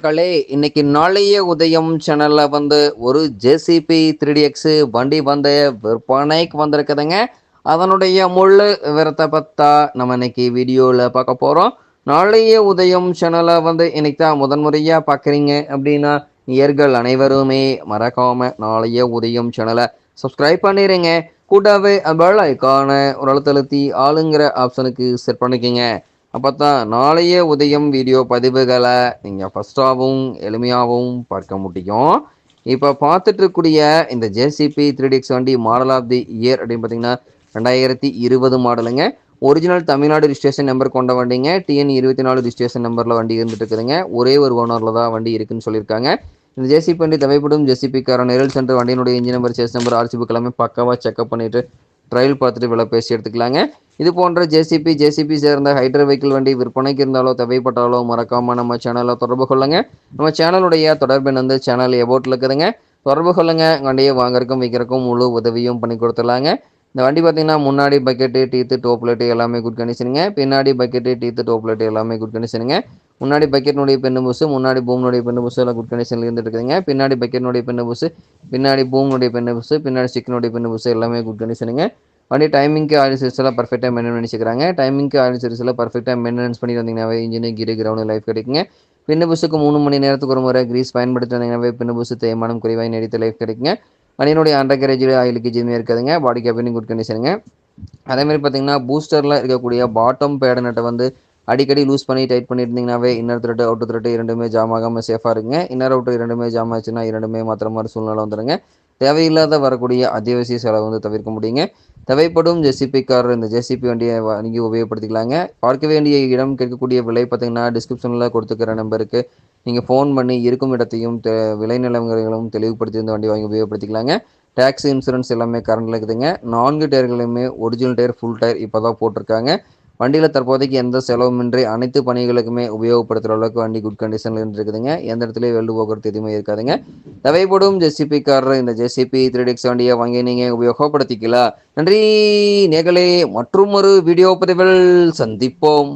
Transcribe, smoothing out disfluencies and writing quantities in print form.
மக்களே, இன்னைக்கு நாளைய உதயம் சேனல்ல ஒரு ஜேசிபி 3DX வண்டி விற்பனைக்கு வந்திருக்குதுங்க. அதனுடைய முழு விவரத்த பத்தா நம்ம இன்னைக்கு வீடியோல பார்க்க போறோம். நாளைய உதயம் சேனலை இன்னைக்கு தான் முதன்முறையா பார்க்குறீங்க அப்படின்னா, நேயர்கள் அனைவருமே மறக்காம நாளைய உதயம் சேனலை சப்ஸ்கிரைப் பண்ணிடுங்க. கூடவே பெல் ஐகான ஒரு அழுத்தழுத்தி ஆளுங்கிற ஆப்ஷனுக்கு செட் பண்ணிக்கங்க. அப்போதான் நாளைய உதயம் வீடியோ பதிவுகளை நீங்கள் ஃபஸ்ட்டாகவும் எளிமையாகவும் பார்க்க முடியும். இப்போ பார்த்துட்டு இருக்கக்கூடிய இந்த ஜேசிபி 3DX வண்டி மாடல் ஆஃப் தி இயர் அப்படின்னு பார்த்தீங்கன்னா 2020 மாடலுங்க. ஒரிஜினல் தமிழ்நாடு ரிஜிஸ்ட்ரேஷன் நம்பர் கொண்ட வண்டிங்க. TN 24 ரிஜிஸ்ட்ரேஷன் நம்பரில் வண்டி இருந்துட்டு இருக்குதுங்க. ஒரே ஒரு ஓனரில் தான் வண்டி இருக்குன்னு சொல்லியிருக்காங்க. இந்த ஜேசிபி வண்டி தேவைப்படும் ஜேசிபிக்காரன் நேரில் சென்று வண்டியினுடைய engine number, chassis number, RC book எல்லாமே பக்காவாக செக்அப் பண்ணிட்டு ட்ரையல் பார்த்துட்டு விலை பேசி எடுத்துக்கலாங்க. இது போன்ற ஜேசிபி சேர்ந்த ஹைட்ரா வெஹிக்கிள் வண்டி விற்பனைக்கு இருந்தாலோ தேவைப்பட்டாலோ மறக்காமல் நம்ம சேனலில் தொடர்பு கொள்ளுங்க. நம்ம சேனலுடைய தொடர்பு சேனல் எபோட்டில் இருக்குதுங்க. தொடர்பு கொள்ளுங்க. வண்டியை வாங்குறதுக்கும் விற்கிறக்கும் முழு உதவியும் பண்ணி கொடுத்துடலாங்க. இந்த வண்டி பார்த்தீங்கன்னா முன்னாடி பக்கெட்டு, டீத்து, டோப்லெட்டு எல்லாமே குட் கண்டிஷனுங்க. பின்னாடி பக்கெட்டு, டீத்து, டோப்லெட்டு எல்லாமே குட் கண்டிஷனுங்க. முன்னாடி பக்கெட்னுடைய பெண்ணு புசு, முன்னாடி பூம்னுடைய பெண்ணு புசு எல்லாம் குட் கண்டிஷனில் இருந்துட்டு இருக்குதுங்க. பின்னாடி பக்கெட்னுடைய பெண்ணு புசு, பின்னாடி பூம்னுடைய பெண்ணு புசு, பின்னாடி ஸ்டிக்னுடைய பெண்ணு புசு எல்லாமே குட் கண்டிஷனுங்க. வண்டி டைமிங்க்கு ஆயில் சர்வீஸ் எல்லாம் பர்ஃபெக்டாக மெயின்டைன் பண்ணி வச்சுக்கிறாங்க. டைமிங்க்கு ஆயில் சர்வீஸ் எல்லாம் பர்ஃபெக்டாக மெயின்டெனன்ஸ் பண்ணி வந்தீங்கன்னாவே இன்ஜின் கீரு கிரவுண்ட் லைஃப் கிடைக்குங்க. பின்னு புசுக்கு 3 மணி நேரத்துக்கு ஒரு முறை கிரீஸ் பயன்படுத்தி வந்தீங்கன்னாவே பின்னு புசு தேய்மானம் குறைவாக நீடித்த லைஃப் கிடைக்குங்க. வண்டியினுடைய அண்டர் கேரேஜில் ஆயில் லீக்கேஜ் எதுவுமே இருக்காதுங்க. பாடி கேபினும் குட் கண்டிஷனுங்க. அதேமாதிரி பார்த்தீங்கன்னா பூஸ்டரில் இருக்கக்கூடிய பாட்டம் பேட் நட்டை அடிக்கடி லூஸ் பண்ணி டைட் பண்ணியிருந்தீங்கன்னாவே இன்னர் த்ரெட்டு அவுட்டர் த்ரெட்டு இரண்டுமே ஜாம் ஆகாமல் சேஃபாக இருக்குங்க. இன்னர் அவுட்டர் இரண்டுமே ஜாம் ஆச்சுன்னா இரண்டுமே மாத்திர மாதிரி சூழ்நிலை வந்துடுங்க. தேவையில்லாத வரக்கூடிய அத்தியாவசிய செலவு தவிர்க்க முடியுங்க. தேவைப்படும் ஜேசிபிக்காரர் இந்த ஜேசிபி வண்டியை வாங்கி உபயோகப்படுத்திக்கலாங்க. பார்க்க வேண்டிய இடம் கேட்கக்கூடிய விலை பார்த்தீங்கன்னா டிஸ்கிரிப்ஷனில் கொடுத்துக்கிற நம்பருக்கு நீங்கள் ஃபோன் பண்ணி இருக்கும் இடத்தையும் விலை நிலவரங்களும் தெளிவுபடுத்தி இந்த வண்டி வாங்கி உபயோகப்படுத்திக்கலாங்க. டேக்ஸ், இன்சூரன்ஸ் எல்லாமே கரண்டில் இருக்குதுங்க. 4 டயர்களுமே ஒரிஜினல் டயர், ஃபுல் டயர் இப்போ தான் போட்டிருக்காங்க. வண்டியில் தற்போதைக்கு எந்த செலவுமின்றி அனைத்து பணிகளுக்குமே உபயோகப்படுத்துகிற அளவுக்கு வண்டி குட் கண்டிஷனில் இருந்துருக்குதுங்க. எந்த இடத்துலையும் வெல்டு போக்குவரத்து எதுவுமே இருக்காதுங்க. தேவைப்படும் ஜேசிபிக்காரர் இந்த ஜேசிபி 3DX வண்டியை வாங்கி நீங்கள் உபயோகப்படுத்திக்கலாம். நன்றி நேர்களே, மற்றும் ஒரு வீடியோ பதிவில் சந்திப்போம்.